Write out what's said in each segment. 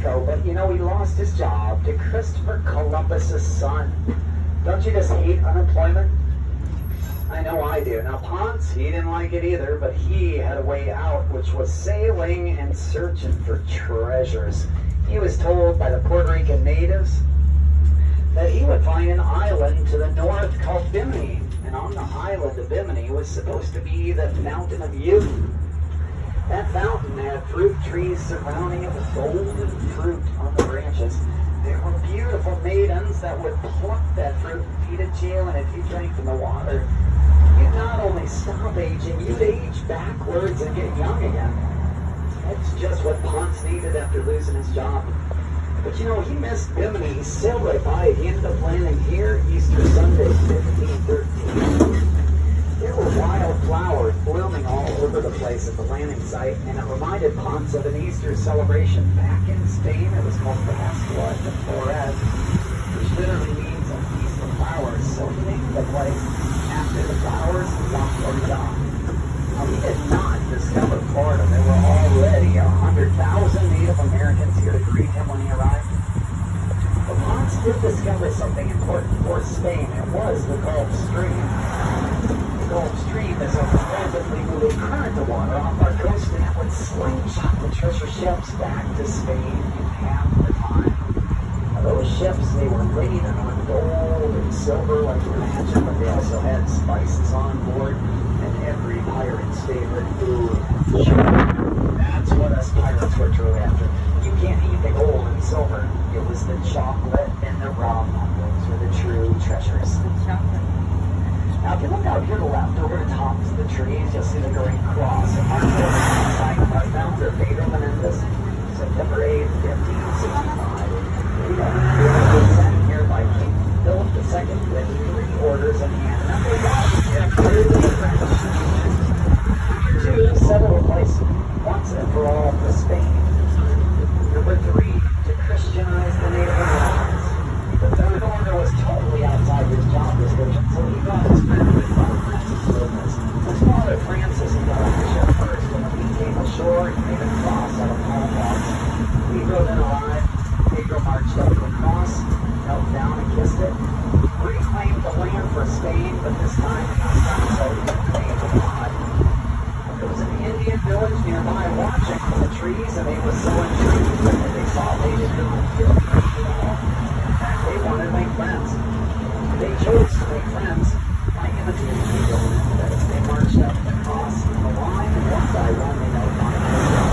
Mexico, but you know, he lost his job to Christopher Columbus's son. Don't you just hate unemployment? I know I do. Now, Ponce, he didn't like it either, but he had a way out, which was sailing and searching for treasures. He was told by the Puerto Rican natives that he would find an island to the north called Bimini. And on the island of Bimini was supposed to be the Fountain of Youth. That fountain had fruit trees surrounding it with golden fruit on the branches. There were beautiful maidens that would pluck that fruit and feed it to you, and if you drank from the water, you'd not only stop aging, you'd age backwards and get young again. That's just what Ponce needed after losing his job. But you know, he missed Bimini. He sailed right by it. He ended up landing here Easter Sunday, 1513. There were wild flowers blooming all over the place at the landing site, and it reminded Ponce of an Easter celebration back in Spain. It was called the Pascua de Flores, which literally means a feast of flowers. So he named the place after the flowers La Florida. Now, he did not discover Florida. There were already 100,000 Native Americans here to greet him when he arrived. But Ponce did discover something important for Spain. It was the Gulf Stream. Gulf Stream is a rapidly moving current of water off our coast, and it would slingshot the treasure ships back to Spain in half the time. Now, those ships, they were laden with gold and silver, like you imagine, but they also had spices on board, and every pirate's favorite food, sugar. That's what us pirates were truly after. You can't eat the gold and silver. It was the chocolate and the rum. Those were the true treasures. Now, if you look out here to the left, over the tops of the trees, you'll see the great cross. And our founder, Pedro Menendez, September 8, 1565. He was sent here by King Philip II with 3 orders in hand. Number 1, clearly French. 2, settle a place once and for all for Spain. Number 3, to Christianize the Native Americans. The third order was totally outside his job description, so he got his friend with Father Francis Lopez. His father Francis and got on the ship first, and when he came ashore, he made a cross out of palm logs. Pedro then arrived. Pedro marched up to the cross, knelt down and kissed it. Reclaimed the land for Spain, but this time he was not so he claimed God. There was an Indian village nearby watching from the trees, and they were so intrigued that they saw they didn't feel free at all. They wanted to make friends. They chose to make friends by imitating Pedro Menendez. They marched up the cross in the line, and one by one they notified Pedro.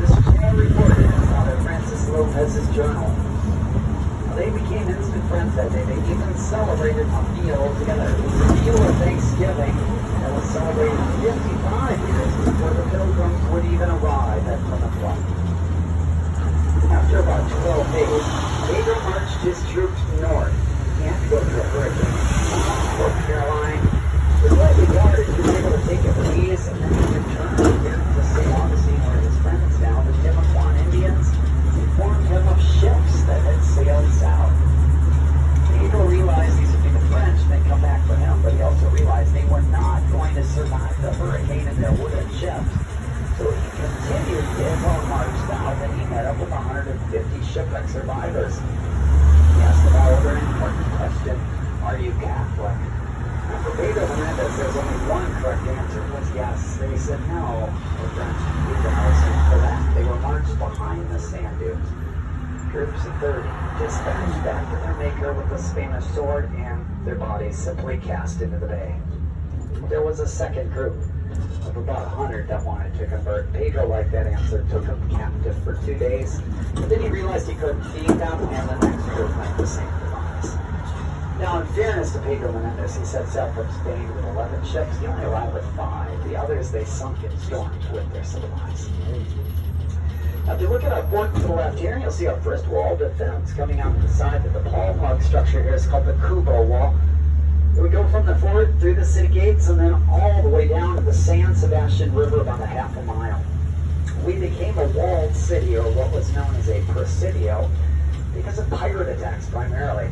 This was all recorded in Father Francis Lopez's journal. Now, they became instant friends that day. They even celebrated a meal together. It was a meal of Thanksgiving that was celebrated 55 years before the Pilgrims would even arrive at Plymouth Rock. After about 12 days, Pedro marched his troops north. He had to go through a hurricane. North Carolina was lightly guarded. He was able to take a breeze, and then he returned again to St. Augustine, where his friends now, the Timaquan Indians, informed him of ships that had sailed south. Pedro realized these would be the French, and they'd come back for him, but he also realized they were not going to survive the hurricane in their wooden ships. So he continued his long march south, and he met up with 150 shipwreck survivors. He asked them all a very important question: are you Catholic? Now, for Pedro Menendez, there's only one correct answer, was yes. They said no, we're French. And for that, they were marched behind the sand dunes. Groups of 30 dispatched back to their maker with a Spanish sword, and their bodies simply cast into the bay. There was a second group of about 100 that wanted to convert. Pedro liked that answer, took them captive for 2 days, but then he realized he couldn't feed them, and the next group met the same demise. Now, in fairness to Pedro Menendez, he set sail from Spain with 11 ships. He only arrived with 5. The others, they sunk in storms with their supplies. Now, if you look at our fort to the left here, you'll see our first wall of defense coming out the side of the palm log structure here is called the Kubo Wall. We go from the fort through the city gates and then all the way down to the San Sebastian River, about a half a mile. We became a walled city, or what was known as a presidio, because of pirate attacks primarily.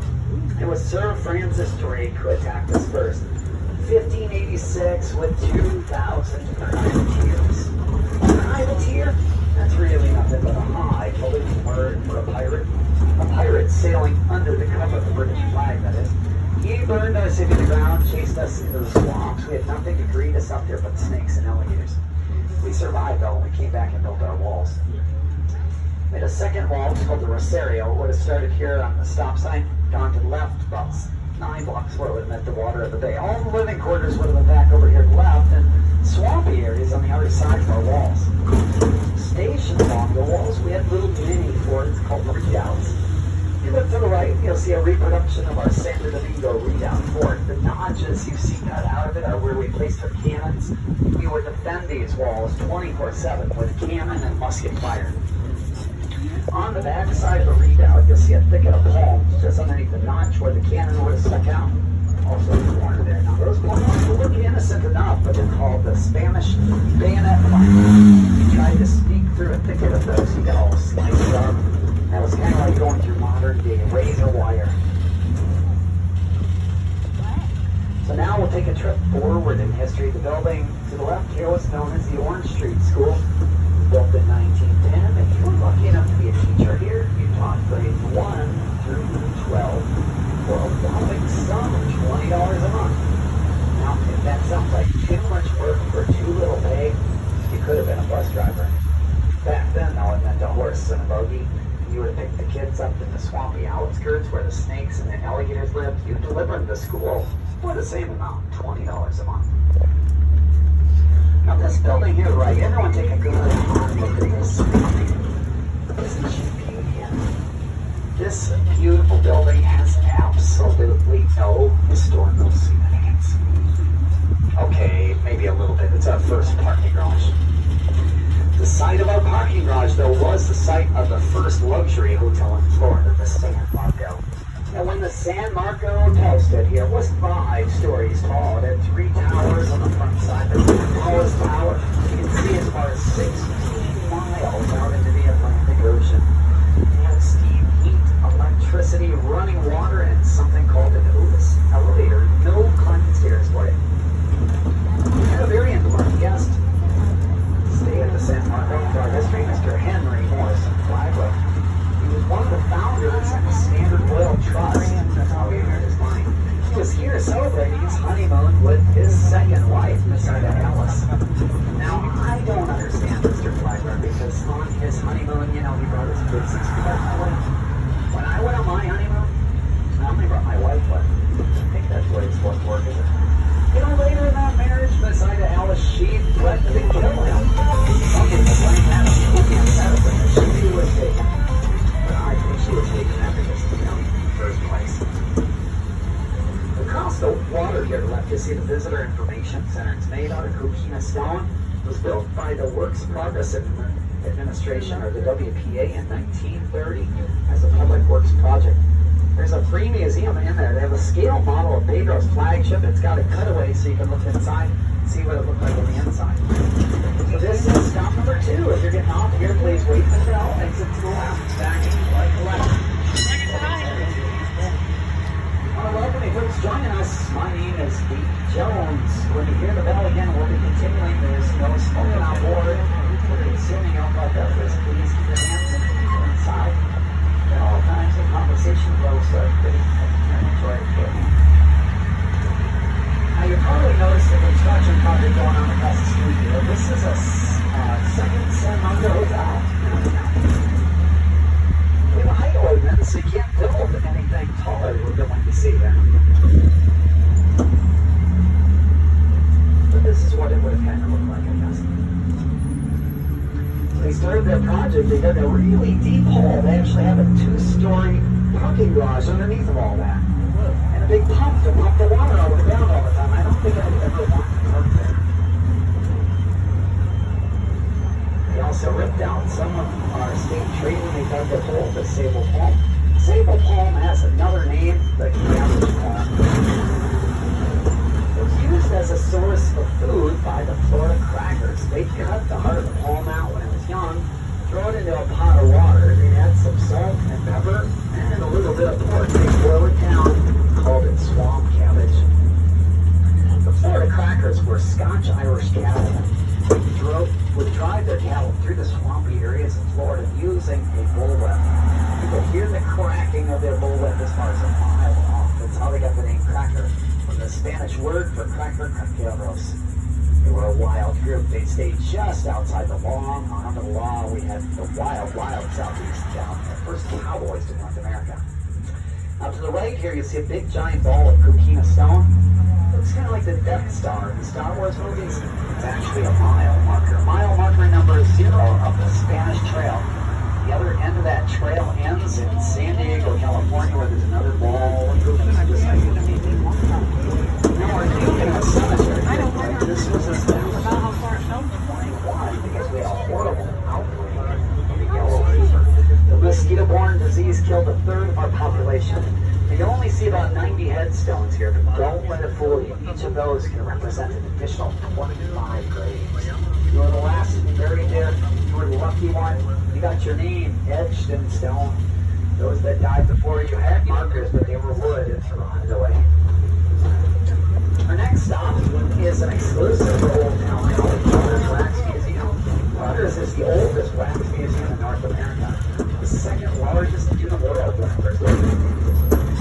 It was Sir Francis Drake who attacked us first. 1586 with 2,000 privateers. A privateer? That's really nothing but a high balloon us into the swamps. We had nothing to greet us up there but snakes and alligators. We survived though when we came back and built our walls. We had a second wall, it's called the Rosario. It would have started here on the stop sign, gone to the left about 9 blocks where it would have met the water of the bay. All the living quarters would have been back over here to the left, and swampy areas on the other side of our walls. Stationed along the walls, we had little mini forts called redoubts. You look to the right, you'll see a reproduction of our Santo Domingo redoubt fort. The notches you see cut out of it are where we placed our cannons. We would defend these walls 24/7 with cannon and musket fire. On the back side of the redoubt, you'll see a thicket of palms just underneath the notch where the cannon would have stuck out. Also in the corner there. Now those palms look innocent enough, but they're called the Spanish bayonet palms. You tried to sneak through a thicket of those, you got all sliced up. That was kind of like going through modern-day razor wire. So now we'll take a trip forward in history. The building to the left here was known as the Orange Street School, built in 1910. If you were lucky enough to be a teacher here, you taught grades 1 through 12 for a whopping sum of $20 a month. Now, if that sounds like too much work for too little pay, you could have been a bus driver. Back then, though, it meant a horse and a buggy. You would pick the kids up in the swampy outskirts where the snakes and the alligators lived. You deliver them to school for the same amount, $20 a month. Now this building here, right, everyone take a good hard look at this building. Isn't she beautiful? This beautiful building has absolutely no historical significance. Okay, maybe a little bit. It's our first parking garage. The site of our parking garage, though, was the site of the first luxury hotel in Florida, the San Marco. And when the San Marco Hotel stood here, it was 5 stories tall. It had 3 towers on the front side. The tallest tower you can see as far as 16 miles out into the Atlantic Ocean. It had steam, heat, electricity, running water, and something called an Otis elevator. No climbing stairs for it. We had a very important guest stay at the San Marco for our history, Mr. Henry Morrison Flagler. He was one of the founders of the Standard Oil Trust. That's how he earned his money. He was here celebrating his honeymoon with his second wife, Miss Ida Alice. Now, I don't understand Mr. Flagler because on his honeymoon, you know, he brought his kids. When I went on my honeymoon, I only brought my wife, but I think that's what it's supposed to work, is it? You know, later in that marriage, Miss Ida Alice, she threatened to kill him. Some people claim that he was medicine that she was taken. But I think she was taken after this, you know, in the first place. Across the water here to the left, you see the Visitor Information Center. It's made out of coquina stone. It was built by the Works Progress Administration, or the WPA, in 1930 as a public works project. There's a free museum in there. They have a scale model of Pedro's flagship. It's got a cutaway so you can look inside and see what it looked like on the inside. So this is stop number 2. If you're getting off here, please wait for the bell. Exit to the left. Backing right to left. I want to welcome you folks joining us. My name is Pete Jones. When you hear the bell again, we'll be continuing. There's no smoking on board. We're consuming alcohol beverages. Please keep your hands inside. All kinds of conversation flows pretty enjoy it. Now you probably noticed the construction project going on across the street here. This is a second San Marco hotel. We have a height ordinance, so you can't build anything taller than what you see there. But this is what it would have kind of looked like, I guess. They started their project, they dug a really deep hole. They actually have a 2-story parking garage underneath of all that. And a big pump to pump the water out of the ground all the time. I don't think I'd ever want to park there. They also ripped out some of our state tree when they dug the hole, the sable palm. Sable palm has another name, the cabbage palm. Used as a source of food by the Florida crackers. They'd cut the heart of the palm out when it was young, throw it into a pot of water, they'd add some salt and pepper, and a little bit of pork. They'd boil it down, called it swamp cabbage. The Florida crackers were Scotch-Irish cattle. Would drive their cattle through the swampy areas of Florida using a bullwhip. You could hear the cracking of their bullwhip as far as a mile off. That's how they got the name cracker. From this Spanish word for cracker caqueros. They were a wild group. They stayed just outside the long arm of the law. We had the wild, wild southeast down, the first cowboys to North America. Now to the right here, you see a big giant ball of coquina stone. Looks kind of like the Death Star in the Star Wars movies. It's actually a mile marker. Mile marker number 0 of the Spanish Trail. The other end of that trail ends in San Diego, California, where there's another ball of coquina just like you. Now we're thinking of a cemetery. This was established in 1921 because we had a horrible outbreak of the yellow fever. The mosquito-borne disease killed a third of our population. You can only see about 90 headstones here, but don't let it fool you. Each of those can represent an additional 25 graves. You were the last to be buried there. You were the lucky one. You got your name etched in stone. Those that died before you had markers, but they were wood and rotted away. Our next stop is an exclusive to Old Town called the Brothers Wax Museum. Brothers is the oldest wax museum in North America, the second largest in the world.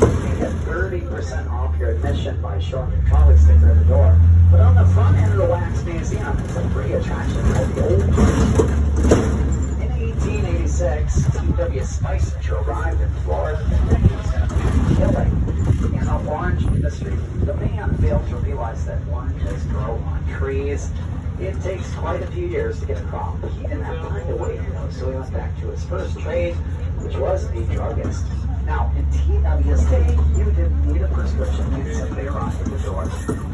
You get 30% off your admission by showing your trolley sticker at the door. But on the front end of the wax museum, it's a free attraction called the Old Town. In 1886, T.W. Spicer arrived in Florida and he was going to be killing in the orange industry. The man failed to realize that oranges grow on trees. It takes quite a few years to get a crop. He didn't have time to wait, though, so he went back to his first trade, which was a druggist. Now, in T.W.'s day, you didn't need a prescription. You simply arrived at the door.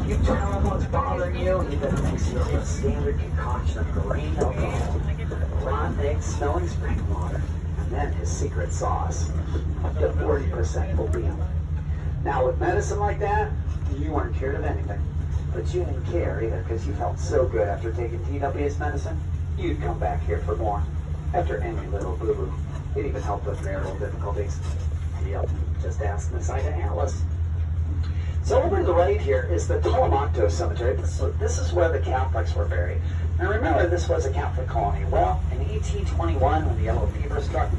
You tell him what's bothering you. He then makes you a standard concoction of grain alcohol, rotten eggs, smelling spring water, and then his secret sauce, up to 40% opium. Now, with medicine like that, you weren't cured of anything. But you didn't care either because you felt so good after taking TW's medicine, you'd come back here for more. After any little boo-boo. It even helped with marital difficulties. Yep, just ask Miss Ida Alice. So over to the right here is the Telemonto Cemetery. So this is where the Catholics were buried. Now remember, this was a Catholic colony. Well, in 1821, when the yellow fever struck,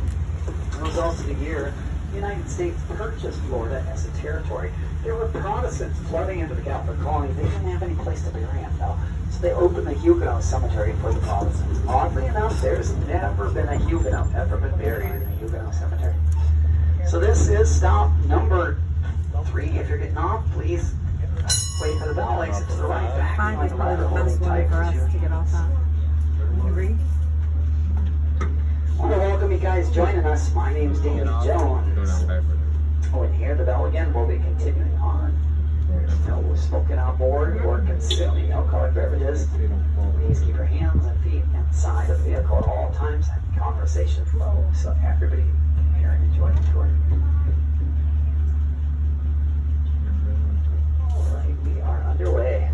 it was also the year the United States purchased Florida as a territory. There were Protestants flooding into the Catholic colony. They didn't have any place to bury them, though. So they opened the Huguenot Cemetery for the Protestants. Oddly enough, there's never been a Huguenot ever been buried in the Huguenot Cemetery. So this is stop number 3. If you're getting off, please wait for the bell. Exit to the right. Back like a ladder holding tight. For us to get off at. You agree? I want to welcome you guys joining us. My name's Danny Jones. Oh, and here the bell again. We'll be continuing on. There's no smoking on board or consuming alcoholic beverages. Please keep your hands and feet inside of the vehicle at all times and conversation flow so everybody can hear and enjoy the tour. Alright, we are underway.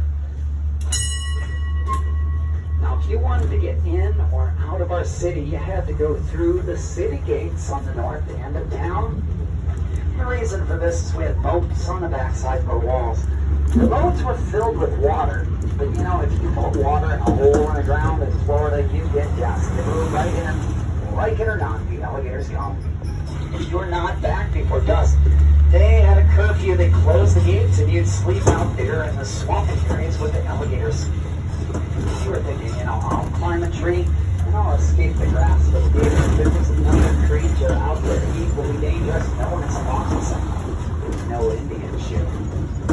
Now, if you wanted to get in or out of our city, you had to go through the city gates on the north end of town. The reason for this is we had moats on the backside of our walls. The moats were filled with water, but you know, if you put water in a hole in the ground in Florida, you get dust. They move right in, like it or not, the alligators come. If you're not back before dusk, they had a curfew, they closed the gates, and you'd sleep out there in the swampy areas with the alligators. You were thinking, you know, I'll climb a tree and I'll escape the grasp of the gators. There was another creature out there equally dangerous, known as a moccasin. No Indian shoe.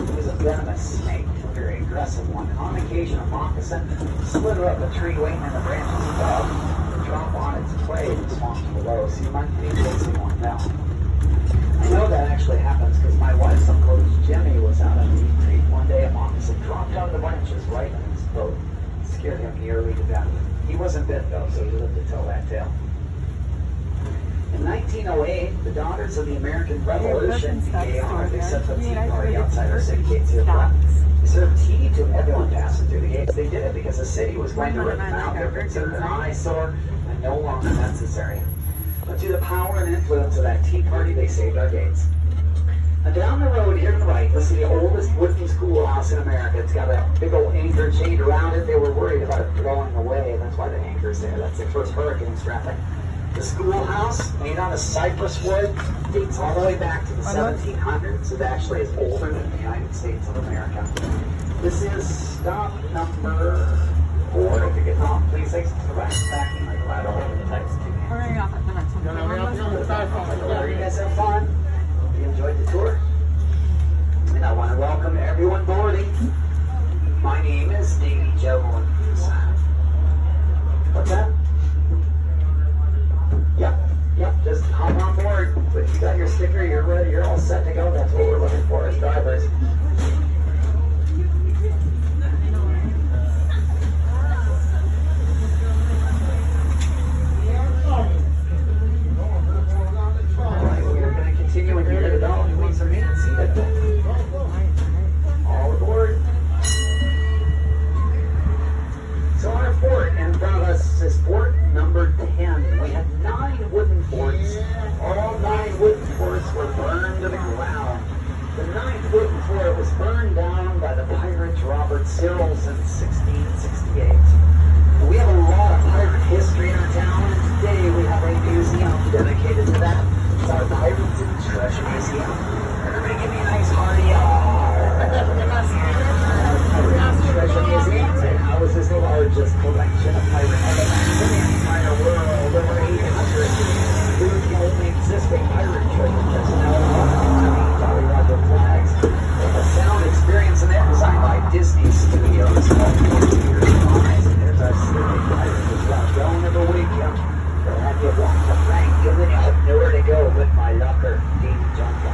It was a venomous snake, a very aggressive one. And on occasion, a moccasin slither up a tree waiting in the branches above and drop on its prey in the swamps below. So you might be chasing one down. I know that actually happens because my wife's uncle Jimmy was out on the creek one day. A moccasin dropped out of the branches right in his boat. Scared him nearly to death. He wasn't bit though, so he lived to tell that tale. In 1908, the Daughters of the American Revolution, DAR, they set the tea party outside our city gates here. They served tea to everyone passing through the gates. They did it because the city was going to rip them out. They were considered an eyesore and no longer necessary. But due to the power and influence of that tea party, they saved our gates. Now down the road here to the right, you'll see the oldest wooden schoolhouse in America. It's got a big old anchor chained around it. They were worried about it blowing away. That's why the anchor's there. That's the first hurricane traffic. The schoolhouse, made out of cypress wood, dates all the way back to the 1700s. It actually is older than the United States of America. This is stop number 4. If you're getting off, please take to the right, backing like right over the text. We're going off at the next one. You guys have fun? You enjoyed the tour? And I want to welcome everyone boarding. My name is Davy Jones. What's that? Yep, just hop on board. If you got your sticker, you're ready, you're all set to go. That's what we're looking for as drivers. Alright, we're going to continue in here to develop. Please remain seated. All aboard. So our fort in front of us is fort number 10. We had 9 wooden forts. All 9 wooden forts were burned to the ground. The 9th wooden fort was burned down by the pirate Robert Sills in 1668. We have a lot of pirate history in our town, and today we have a museum dedicated to that. It's our Pirates and Treasure Museum. Everybody give me a nice hearty Treasure Museum houses the largest collection of pirate artifacts in the entire world. Over 800 the only existing pirate treasure chest now Jolly Roger flags. A sound experience in there designed by Disney Studios called There's our sleeping pirate who's got going every week. They'll have you walk the plank and then you'll have nowhere to go but my locker, Davy Jones.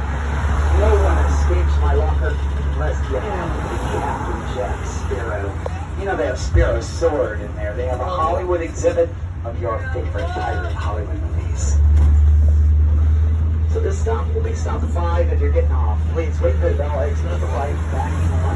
No one escapes my locker unless you have to be Captain Jack Sparrow. You know, they have Sparrow's sword in there. They have a Hollywood exhibit of your favorite pirate Hollywood movies. So this stop will be stop 5 if you're getting off. Please wait for the bell exit to the right, backing on